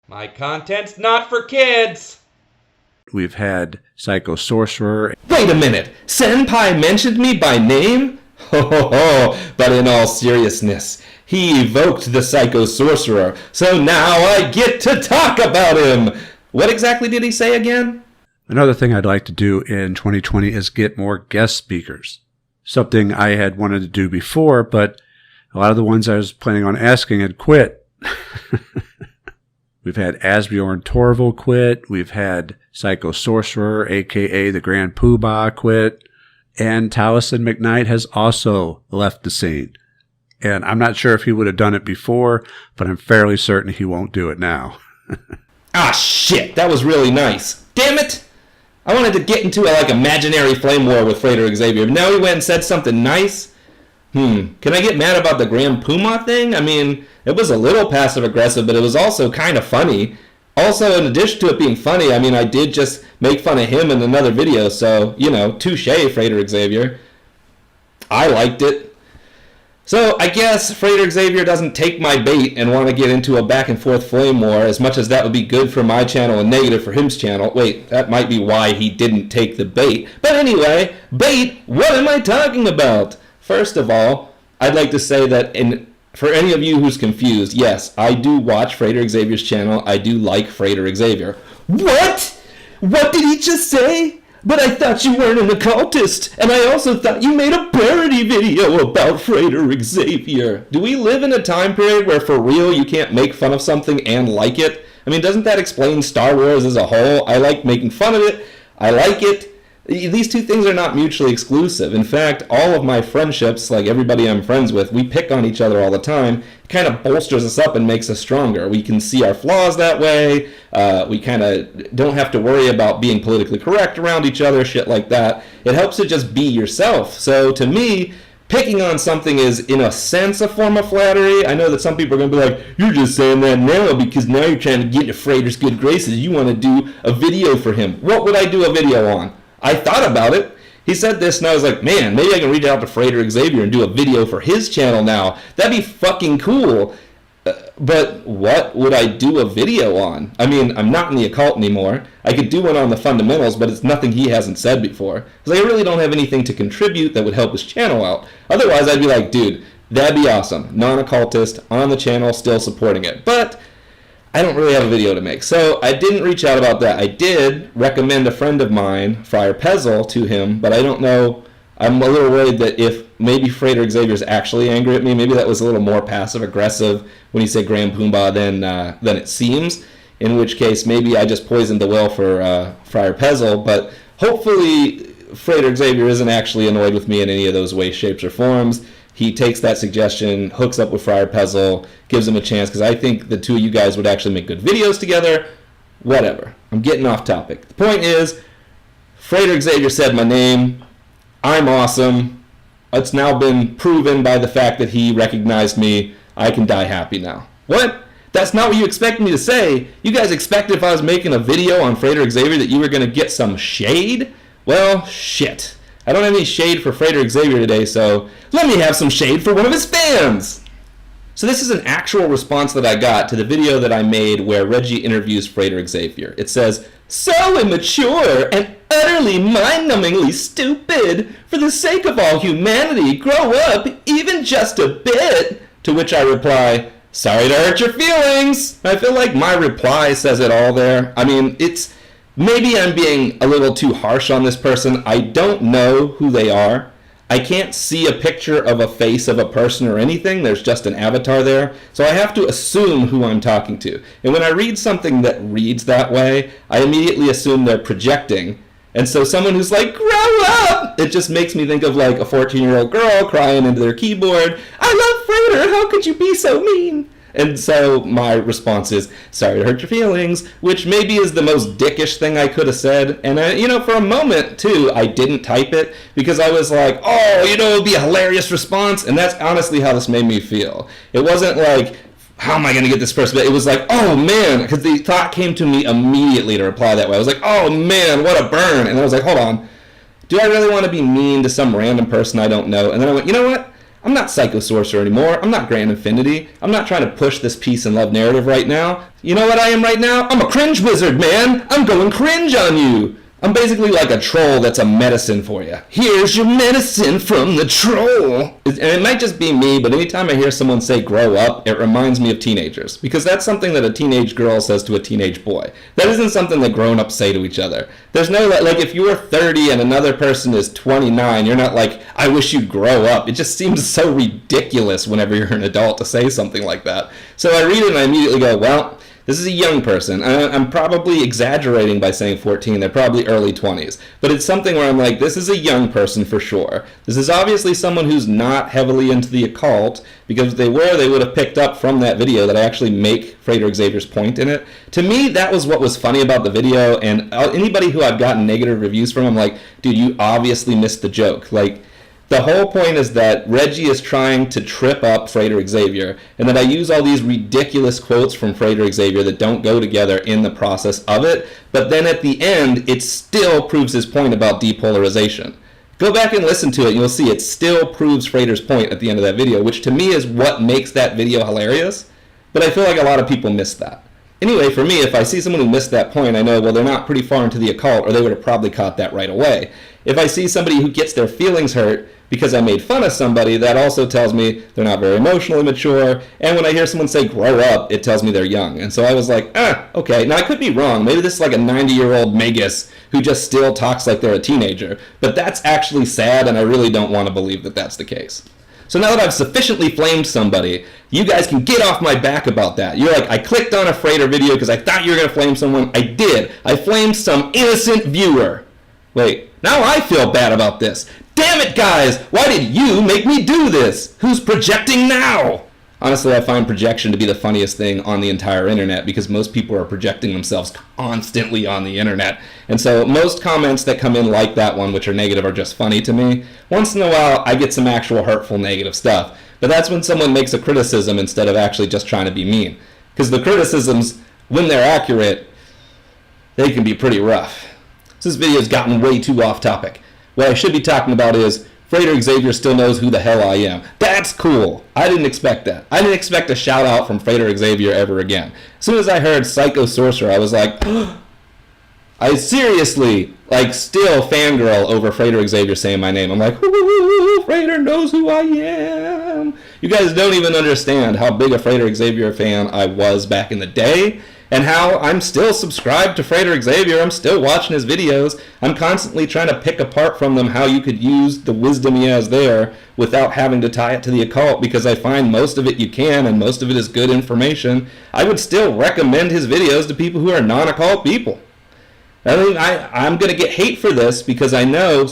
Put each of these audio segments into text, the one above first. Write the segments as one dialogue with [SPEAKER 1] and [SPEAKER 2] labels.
[SPEAKER 1] My content's not for kids!
[SPEAKER 2] We've had Psycho Sorcerer.
[SPEAKER 3] Wait a minute! Senpai mentioned me by name? Ho ho ho! But in all seriousness, he evoked the Psycho Sorcerer, so now I get to talk about him! What exactly did he say again?
[SPEAKER 2] Another thing I'd like to do in 2020 is get more guest speakers. Something I had wanted to do before, but a lot of the ones I was planning on asking had quit. We've had Asbjorn Torval quit. We've had Psycho Sorcerer, a.k.a. the Grand Poobah, quit. And Taliesin McKnight has also left the scene. And I'm not sure if he would have done it before, but I'm fairly certain he won't do it now.
[SPEAKER 3] Ah, shit! That was really nice. Damn it! I wanted to get into a imaginary flame war with Frater Xavier. Now he went and said something nice? Can I get mad about the Grand Puma thing? I mean, it was a little passive-aggressive, but it was also kind of funny. Also, in addition to it being funny, I mean, I did just make fun of him in another video, so, touche, Frater Xavier. I liked it. So, I guess Frater Xavier doesn't take my bait and want to get into a back-and-forth flame war, as much as that would be good for my channel and negative for his channel. Wait, that might be why he didn't take the bait. But anyway, bait, what am I talking about? First of all, I'd like to say that for any of you who's confused, yes, I do watch Frater Xavier's channel. I do like Frater Xavier. What? What did he just say? But I thought you weren't an occultist, and I also thought you made a parody video about Frater Xavier. Do we live in a time period where for real you can't make fun of something and like it? I mean, doesn't that explain Star Wars as a whole? I like making fun of it. I like it. These two things are not mutually exclusive. In fact, all of my friendships, like everybody I'm friends with, we pick on each other all the time. It kind of bolsters us up and makes us stronger. We can see our flaws that way. We kind of don't have to worry about being politically correct around each other, shit like that. It helps to just be yourself. So to me, picking on something is, in a sense, a form of flattery. I know that some people are going to be like, you're just saying that now because now you're trying to get into Frater's good graces. You want to do a video for him. What would I do a video on? I thought about it. He said this, and I was like, man, maybe I can reach out to Frater Xavier and do a video for his channel now. That'd be fucking cool. But what would I do a video on? I mean, I'm not in the occult anymore. I could do one on the fundamentals, but it's nothing he hasn't said before. Because I really don't have anything to contribute that would help his channel out. Otherwise, I'd be like, dude, that'd be awesome. Non-occultist, on the channel, still supporting it. But I don't really have a video to make, so I didn't reach out about that. I did recommend a friend of mine, Friar Pezzle, to him, but I don't know. I'm a little worried that if maybe Frater Xavier's actually angry at me, maybe that was a little more passive-aggressive when he said Grand Pumbaa than it seems, in which case maybe I just poisoned the well for Friar Pezzle, but hopefully Frater Xavier isn't actually annoyed with me in any of those ways, shapes, or forms. He takes that suggestion, hooks up with Friar Pezzle, gives him a chance, because I think the two of you guys would actually make good videos together. Whatever. I'm getting off topic. The point is, Frater Xavier said my name. I'm awesome. It's now been proven by the fact that he recognized me. I can die happy now. What? That's not what you expected me to say. You guys expected if I was making a video on Frater Xavier that you were going to get some shade? Well, shit. I don't have any shade for Frater Xavier today, so let me have some shade for one of his fans! So this is an actual response that I got to the video that I made where Reggie interviews Frater Xavier. It says, "So immature and utterly mind-numbingly stupid. For the sake of all humanity, grow up even just a bit." To which I reply, "Sorry to hurt your feelings." I feel like my reply says it all there. I mean, maybe I'm being a little too harsh on this person. I don't know who they are. I can't see a picture of a face of a person or anything. There's just an avatar there. So I have to assume who I'm talking to. And when I read something that reads that way, I immediately assume they're projecting. And so someone who's like, "Grow up!" it just makes me think of like a 14-year-old girl crying into their keyboard, "I love Frater, how could you be so mean?" And so my response is, "Sorry to hurt your feelings," which maybe is the most dickish thing I could have said. And, for a moment, too, I didn't type it because I was like, it would be a hilarious response. And that's honestly how this made me feel. It wasn't like, how am I going to get this person? It was like, oh, man, because the thought came to me immediately to reply that way. I was like, oh, man, what a burn. And then I was like, hold on. Do I really want to be mean to some random person I don't know? And then I went, you know what? I'm not Psycho Sorcerer anymore. I'm not Grand Infinity. I'm not trying to push this peace and love narrative right now. You know what I am right now? I'm a cringe wizard, man. I'm going cringe on you. I'm basically like a troll that's a medicine for you. Here's your medicine from the troll. And it might just be me, but anytime I hear someone say grow up, it reminds me of teenagers. Because that's something that a teenage girl says to a teenage boy. That isn't something that grown-ups say to each other. There's no, like, if you are 30 and another person is 29, you're not like, I wish you'd grow up. It just seems so ridiculous whenever you're an adult to say something like that. So I read it and I immediately go, well, this is a young person. I'm probably exaggerating by saying 14. They're probably early 20s. But it's something where I'm like, this is a young person for sure. This is obviously someone who's not heavily into the occult, because if they were, they would have picked up from that video that I actually make Frater Xavier's point in it. To me, that was what was funny about the video, and anybody who I've gotten negative reviews from, I'm like, dude, you obviously missed the joke. Like, the whole point is that Reggie is trying to trip up Frater Xavier, and that I use all these ridiculous quotes from Frater Xavier that don't go together in the process of it, but then at the end, it still proves his point about depolarization. Go back and listen to it, and you'll see it still proves Frater's point at the end of that video, which to me is what makes that video hilarious, but I feel like a lot of people miss that. Anyway, for me, if I see someone who missed that point, I know, well, they're not pretty far into the occult, or they would have probably caught that right away. If I see somebody who gets their feelings hurt because I made fun of somebody, that also tells me they're not very emotionally mature. And when I hear someone say grow up, it tells me they're young. And so I was like, okay. Now I could be wrong. Maybe this is like a 90-year-old Magus who just still talks like they're a teenager. But that's actually sad, and I really don't want to believe that that's the case. So now that I've sufficiently flamed somebody, you guys can get off my back about that. You're like, I clicked on a Frater video because I thought you were going to flame someone. I did. I flamed some innocent viewer. Wait, now I feel bad about this. Damn it, guys! Why did you make me do this? Who's projecting now? Honestly, I find projection to be the funniest thing on the entire internet, because most people are projecting themselves constantly on the internet. And so most comments that come in like that one, which are negative, are just funny to me. Once in a while, I get some actual hurtful negative stuff. But that's when someone makes a criticism instead of actually just trying to be mean. Because the criticisms, when they're accurate, they can be pretty rough. So this video's gotten way too off topic. What I should be talking about is Frater Xavier still knows who the hell I am. That's cool. I didn't expect that. I didn't expect a shout out from Frater Xavier ever again. As soon as I heard Psycho Sorcerer, I was like, I seriously, like, still fangirl over Frater Xavier saying my name. I'm like, ooh, Frater knows who I am. You guys don't even understand how big a Frater Xavier fan I was back in the day, and how I'm still subscribed to Frater Xavier. I'm still watching his videos. I'm constantly trying to pick apart from them how you could use the wisdom he has there without having to tie it to the occult, because I find most of it you can, and most of it is good information. I would still recommend his videos to people who are non-occult people. I mean, I'm going to get hate for this, because I know,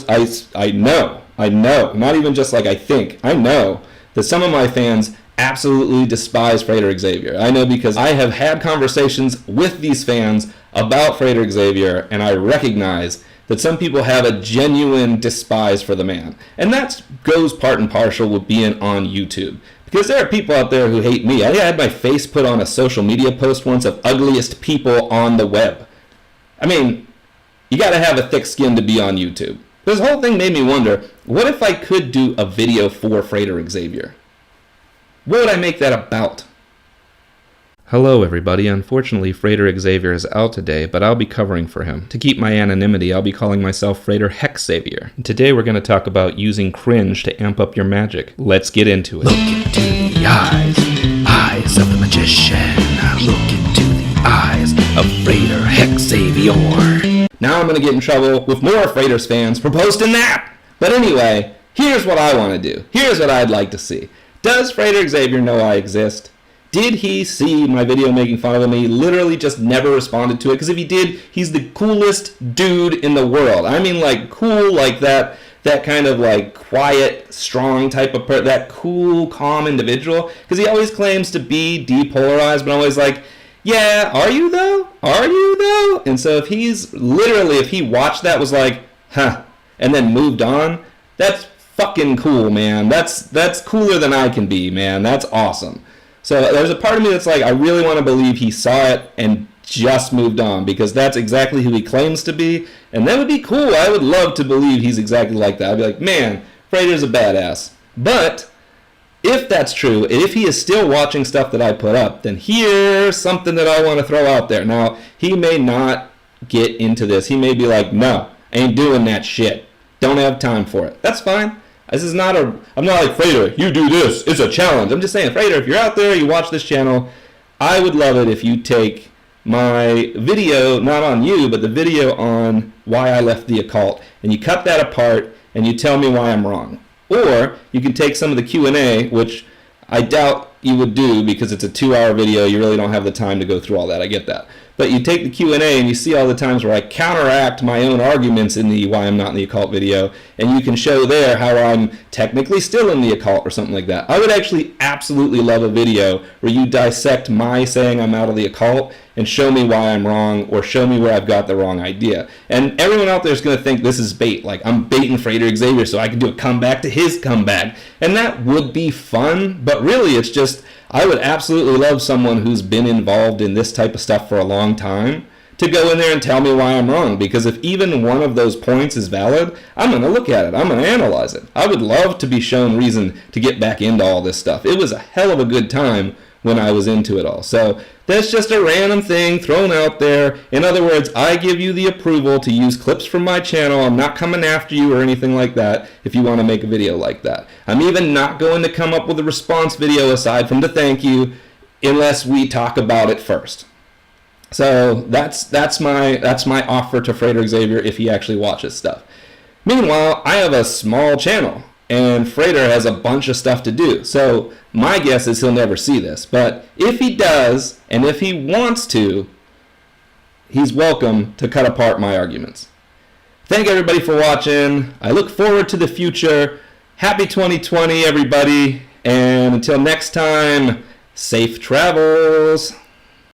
[SPEAKER 3] not even just like I think, I know that some of my fans absolutely despise Frater Xavier. I know, because I have had conversations with these fans about Frater Xavier, and I recognize that some people have a genuine despise for the man. And that goes part and parcel with being on YouTube. Because there are people out there who hate me. I had my face put on a social media post once of ugliest people on the web. I mean, you gotta have a thick skin to be on YouTube. This whole thing made me wonder, what if I could do a video for Frater Xavier? What would I make that about? Hello everybody, unfortunately Frater Xavier is out today, but I'll be covering for him. To keep my anonymity, I'll be calling myself Frater Xavier. Today we're going to talk about using cringe to amp up your magic. Let's get into it.
[SPEAKER 4] Look into the eyes of the magician. Look into the eyes of Frater Xavier.
[SPEAKER 3] Now I'm going to get in trouble with more Frater's fans for posting that! But anyway, here's what I want to do. Here's what I'd like to see. Does Frater Xavier know I exist? Did he see my video making fun of him? He literally just never responded to it, because if he did, he's the coolest dude in the world. I mean, like, cool, like that kind of, like, quiet, strong type of that cool, calm individual. Because he always claims to be depolarized, but I'm always like, yeah, are you though? Are you though? And so if he watched that, was like, huh, and then moved on, that's fucking cool, man. That's cooler than I can be, man. That's awesome. So there's a part of me that's like, I really want to believe he saw it and just moved on, because that's exactly who he claims to be, and that would be cool. I would love to believe he's exactly like that. I'd be like, man, Frater's a badass. But if that's true, and if he is still watching stuff that I put up, then here's something that I want to throw out there. Now, he may not get into this. He may be like, no, ain't doing that shit. Don't have time for it. That's fine. This is not I'm not like, Frater, you do this. It's a challenge. I'm just saying, Frater, if you're out there, you watch this channel, I would love it if you take my video, not on you, but the video on why I left the occult, and you cut that apart and you tell me why I'm wrong. Or you can take some of the Q&A, which I doubt you would do because it's a 2-hour video. You really don't have the time to go through all that. I get that. But you take the Q&A and you see all the times where I counteract my own arguments in the why I'm not in the occult video, and you can show there how I'm technically still in the occult or something like that. I would actually absolutely love a video where you dissect my saying I'm out of the occult and show me why I'm wrong, or show me where I've got the wrong idea. And everyone out there is going to think this is bait. Like, I'm baiting Frater Xavier so I can do a comeback to his comeback. And that would be fun, but really it's just, I would absolutely love someone who's been involved in this type of stuff for a long time to go in there and tell me why I'm wrong. Because if even one of those points is valid, I'm going to look at it. I'm going to analyze it. I would love to be shown reason to get back into all this stuff. It was a hell of a good time when I was into it all. So that's just a random thing thrown out there. In other words, I give you the approval to use clips from my channel. I'm not coming after you or anything like that if you want to make a video like that. I'm even not going to come up with a response video aside from the thank you unless we talk about it first. So that's my offer to Frater Xavier if he actually watches stuff. Meanwhile, I have a small channel, and Frater has a bunch of stuff to do. So my guess is he'll never see this. But if he does, and if he wants to, he's welcome to cut apart my arguments. Thank everybody for watching. I look forward to the future. Happy 2020, everybody. And until next time, safe travels.